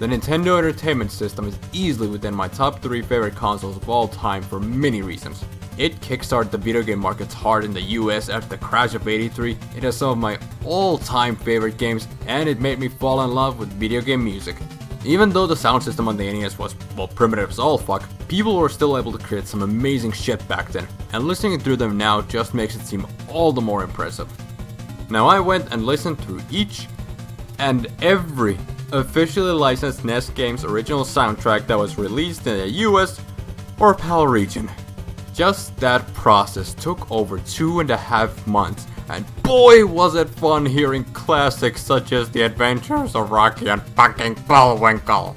The Nintendo Entertainment System is easily within my top 3 favorite consoles of all time for many reasons. It kickstarted the video game markets hard in the US after the crash of '83, it has some of my all-time favorite games, and it made me fall in love with video game music. Even though the sound system on the NES was, well, primitive as all fuck, people were still able to create some amazing shit back then, and listening through them now just makes it seem all the more impressive. Now I went and listened through each and every officially licensed NES game's original soundtrack that was released in the US or PAL region. Just that process took over 2.5 months, and boy was it fun hearing classics such as The Adventures of Rocky and fucking Bullwinkle.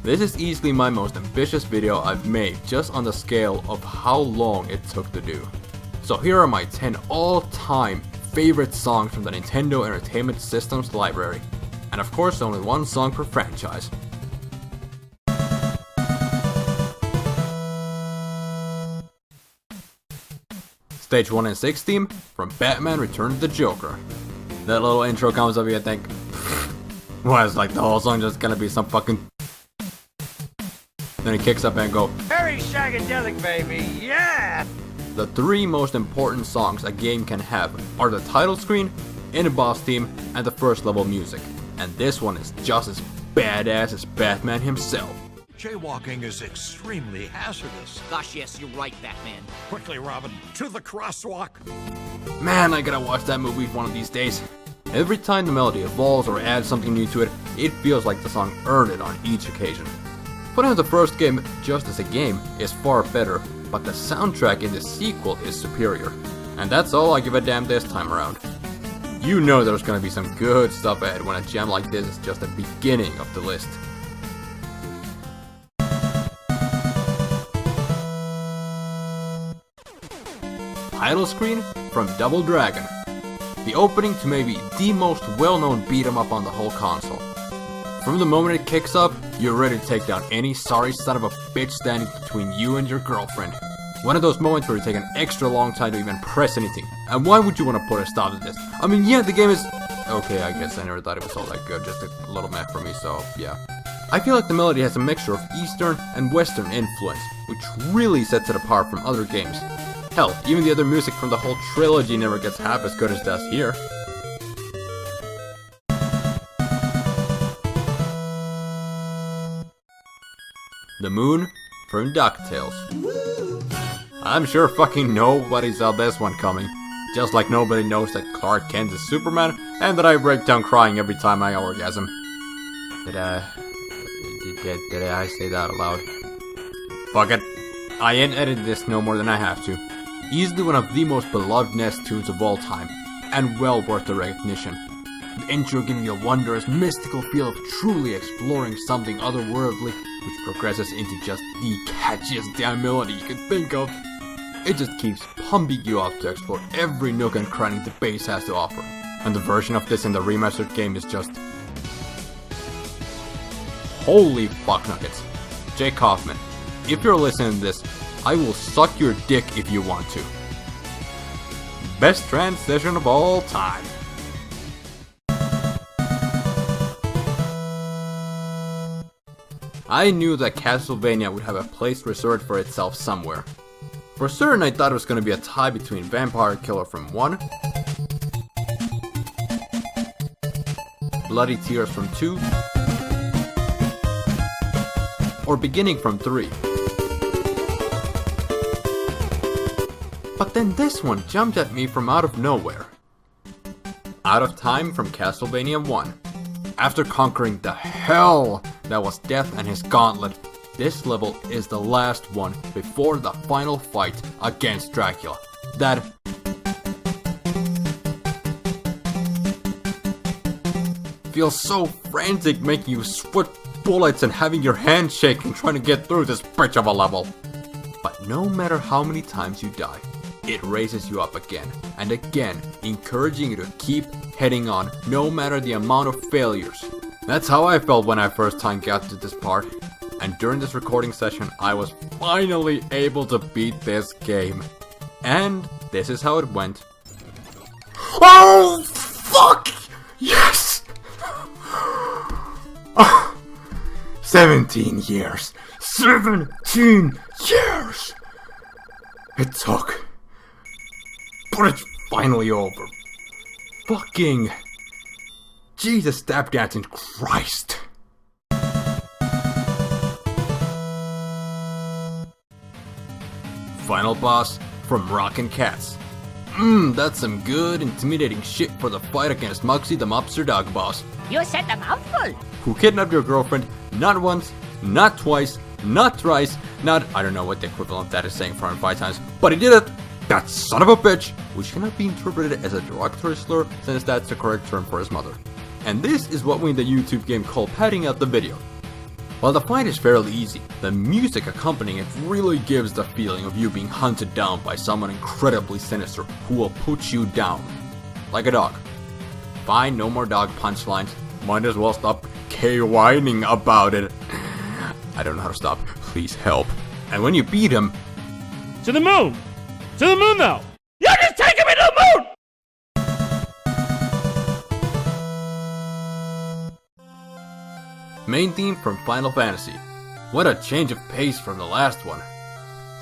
This is easily my most ambitious video I've made just on the scale of how long it took to do. So here are my 10 all-time favorite songs from the Nintendo Entertainment System's library. And of course only one song per franchise. Stage 1 and 6 theme from Batman Return of the Joker. That little intro comes up, you think, well, it's like the whole song just gonna be some fucking... Then it kicks up and go, very shagadelic, baby, yeah! The 3 most important songs a game can have are the title screen, in-boss theme, and the first level music. And this one is just as badass as Batman himself. Jaywalking is extremely hazardous. Gosh, yes, you're right, Batman. Quickly, Robin, to the crosswalk. Man, I gotta watch that movie one of these days. Every time the melody evolves or adds something new to it, it feels like the song earned it on each occasion. Putting out the first game just as a game is far better, but the soundtrack in the sequel is superior. And that's all I give a damn this time around. You know there's gonna be some good stuff ahead when a gem like this is just the beginning of the list. Title screen from Double Dragon. The opening to maybe the most well-known beat-em-up on the whole console. From the moment it kicks up, you're ready to take down any sorry son of a bitch standing between you and your girlfriend. One of those moments where you take an extra long time to even press anything. And why would you want to put a stop to this? I mean, yeah, the game is... Okay, I guess I never thought it was all that good, just a little meh for me, so yeah. I feel like the melody has a mixture of Eastern and Western influence, which really sets it apart from other games. Hell, even the other music from the whole trilogy never gets half as good as does here. The Moon from DuckTales. I'm sure fucking nobody saw this one coming. Just like nobody knows that Clark Kent is Superman, and that I break down crying every time I orgasm. Did I say that aloud? Fuck it. I ain't edited this no more than I have to. Easily one of the most beloved NES tunes of all time, and well worth the recognition. The intro giving you a wondrous, mystical feel of truly exploring something otherworldly, which progresses into just the catchiest damn melody you can think of. It just keeps pumping you up to explore every nook and cranny the bass has to offer. And the version of this in the remastered game is just... holy fuck nuggets. Jay Kaufman, if you're listening to this, I will suck your dick if you want to. Best transition of all time. I knew that Castlevania would have a place reserved for itself somewhere. For certain, I thought it was going to be a tie between Vampire Killer from 1, Bloody Tears from 2, or Beginning from 3. But then this one jumped at me from out of nowhere. Out of Time from Castlevania 1. After conquering the hell that was Death and his gauntlet, this level is the last one before the final fight against Dracula. That feels so frantic, making you sweat bullets and having your hand shaking trying to get through this bitch of a level. But no matter how many times you die, it raises you up again and again, encouraging you to keep heading on no matter the amount of failures. That's how I felt when I first time got to this part. And during this recording session, I was finally able to beat this game. And this is how it went Oh, fuck! Yes! 17 years. 17 years! It took. But it's finally over. Fucking. Jesus, tap dancing Christ. Final boss from Rockin' Cats. That's some good, intimidating shit for the fight against Mugsy the Mobster Dog Boss. You said a mouthful. Who kidnapped your girlfriend not once, not twice, not thrice, not, I don't know what the equivalent of that is saying 405 times, but he did it! That son of a bitch! Which cannot be interpreted as a derogatory slur, since that's the correct term for his mother. And this is what we in the YouTube game call padding out the video. While the fight is fairly easy, the music accompanying it really gives the feeling of you being hunted down by someone incredibly sinister who will put you down. Like a dog. Fine, no more dog punchlines. Might as well stop whining about it. I don't know how to stop. Please help. And when you beat him... To the moon! To the moon now! You just take him to the moon! Main theme from Final Fantasy. What a change of pace from the last one.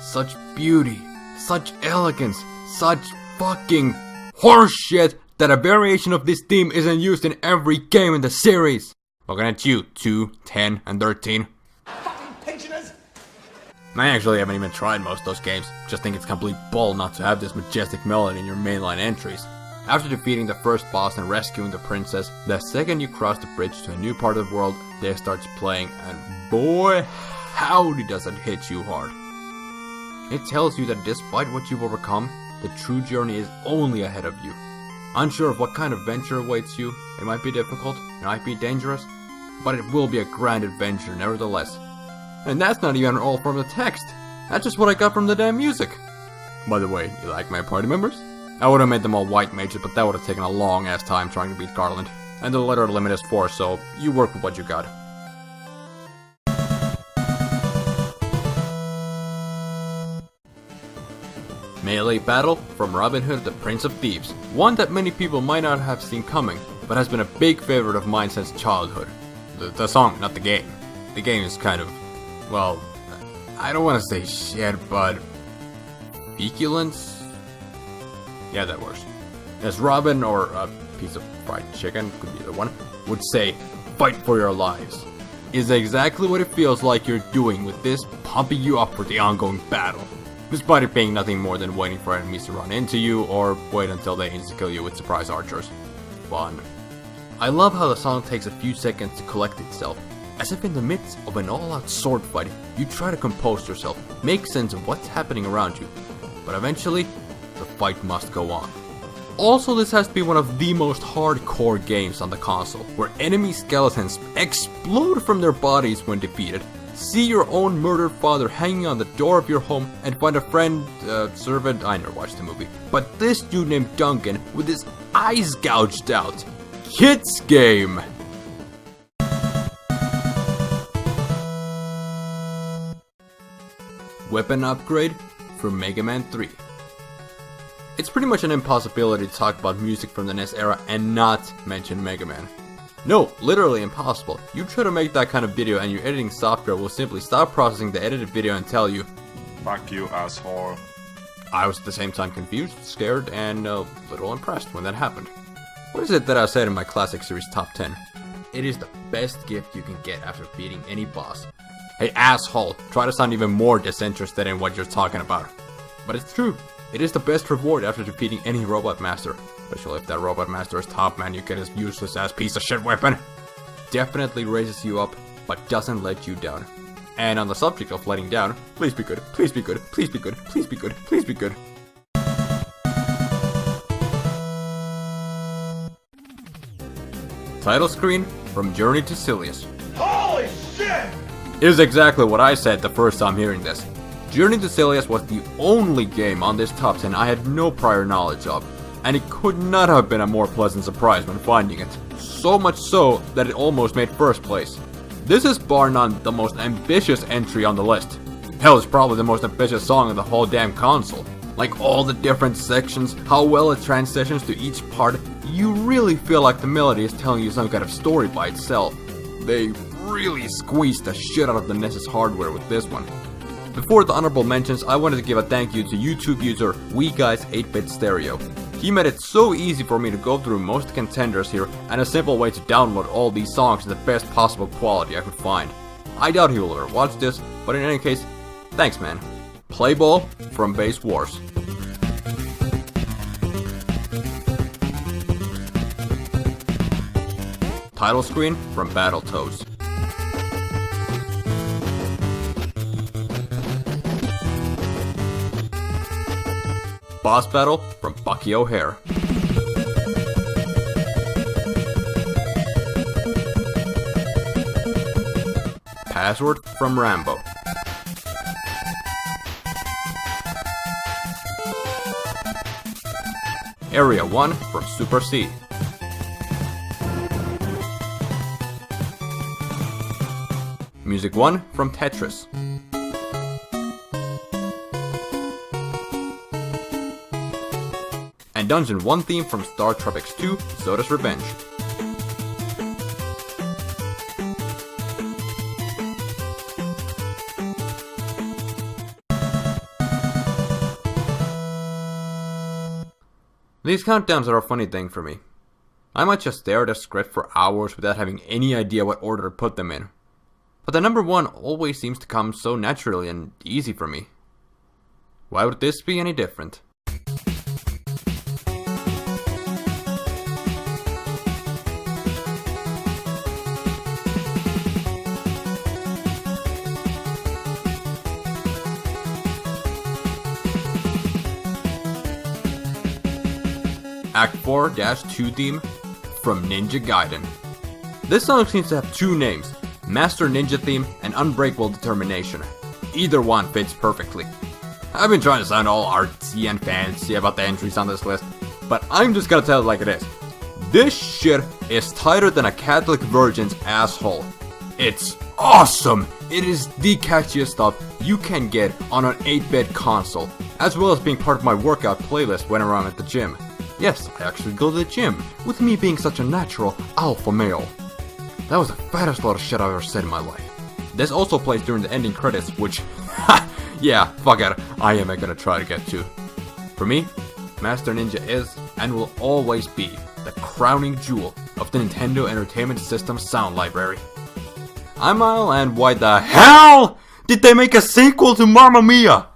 Such beauty, such elegance, such fucking horseshit that a variation of this theme isn't used in every game in the series. Looking at you, 2, 10, and 13. Fucking pensioners! I actually haven't even tried most of those games, just think it's complete bull not to have this majestic melody in your mainline entries. After defeating the first boss and rescuing the princess, the second you cross the bridge to a new part of the world, they starts playing, and boy, howdy does it hit you hard. It tells you that despite what you've overcome, the true journey is only ahead of you. Unsure of what kind of venture awaits you, it might be difficult, it might be dangerous, but it will be a grand adventure nevertheless. And that's not even all from the text, that's just what I got from the damn music. By the way, you like my party members? I would have made them all white mages, but that would have taken a long ass time trying to beat Garland. And the letter limit is 4, so you work with what you got. Melee Battle from Robin Hood the Prince of Thieves. One that many people might not have seen coming, but has been a big favorite of mine since childhood. The song, not the game. The game is kind of, well, I don't want to say shit, but feculence? Yeah, that works. As Robin, or a piece of fried chicken, could be the one, would say, fight for your lives, is exactly what it feels like you're doing with this, pumping you up for the ongoing battle. Despite it being nothing more than waiting for enemies to run into you, or wait until they insta-kill you with surprise archers. Fun. I love how the song takes a few seconds to collect itself. As if in the midst of an all-out sword fight, you try to compose yourself, make sense of what's happening around you. But eventually, the fight must go on. Also, this has to be one of the most hardcore games on the console, where enemy skeletons explode from their bodies when defeated, see your own murdered father hanging on the door of your home, and find a friend, servant, I never watched the movie, but this dude named Duncan with his eyes gouged out. Kids game! Weapon upgrade from Mega Man 3. It's pretty much an impossibility to talk about music from the NES era and not mention Mega Man. No, literally impossible. You try to make that kind of video and your editing software will simply stop processing the edited video and tell you, "Fuck you, asshole." I was at the same time confused, scared, and a little impressed when that happened. What is it that I said in my Classic Series Top 10? It is the best gift you can get after beating any boss. Hey asshole, try to sound even more disinterested in what you're talking about. But it's true. It is the best reward after defeating any Robot Master. Especially if that Robot Master is top man, you get his useless ass piece of shit weapon. Definitely raises you up, but doesn't let you down. And on the subject of letting down, please be good, please be good, please be good, please be good, please be good. Title screen from Journey to Silius. Holy shit! Is exactly what I said the first time hearing this. Journey to Silius was the only game on this top 10 I had no prior knowledge of, and it could not have been a more pleasant surprise when finding it. So much so that it almost made first place. This is bar none the most ambitious entry on the list. Hell, it's probably the most ambitious song in the whole damn console. Like all the different sections, how well it transitions to each part, you really feel like the melody is telling you some kind of story by itself. They really squeezed the shit out of the NES's hardware with this one. Before the honorable mentions, I wanted to give a thank you to YouTube user WeGuys8bit Stereo. He made it so easy for me to go through most contenders here, and a simple way to download all these songs in the best possible quality I could find. I doubt he will ever watch this, but in any case, thanks man. Play ball from Base Wars. Title screen from Battletoads. Boss battle from Bucky O'Hare. Password from Rambo. Area 1 from Super C. Music 1 from Tetris. And Dungeon 1 theme from Star Tropics 2, Zoda's Revenge. These countdowns are a funny thing for me. I might just stare at a script for hours without having any idea what order to put them in. But the number 1 always seems to come so naturally and easy for me. Why would this be any different? Act 4-2 theme from Ninja Gaiden. This song seems to have 2 names, Master Ninja Theme and Unbreakable Determination. Either one fits perfectly. I've been trying to sound all artsy and fancy about the entries on this list, but I'm just gonna tell it like it is. This shit is tighter than a Catholic virgin's asshole. It's awesome! It is the catchiest stuff you can get on an 8-bit console, as well as being part of my workout playlist whenever I'm at the gym. Yes, I actually go to the gym, with me being such a natural alpha male. That was the fattest lot of shit I've ever said in my life. This also plays during the ending credits, which, yeah, fuck it, I am gonna try to get to. For me, Master Ninja is, and will always be, the crowning jewel of the Nintendo Entertainment System sound library. I'm Isle, and why the hell did they make a sequel to Mamma Mia?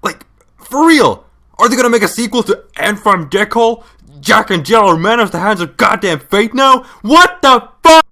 Like, for real? Are they gonna make a sequel to Anthem Decol? Jack and Jill are men of the hands of goddamn fate now? What the fuck?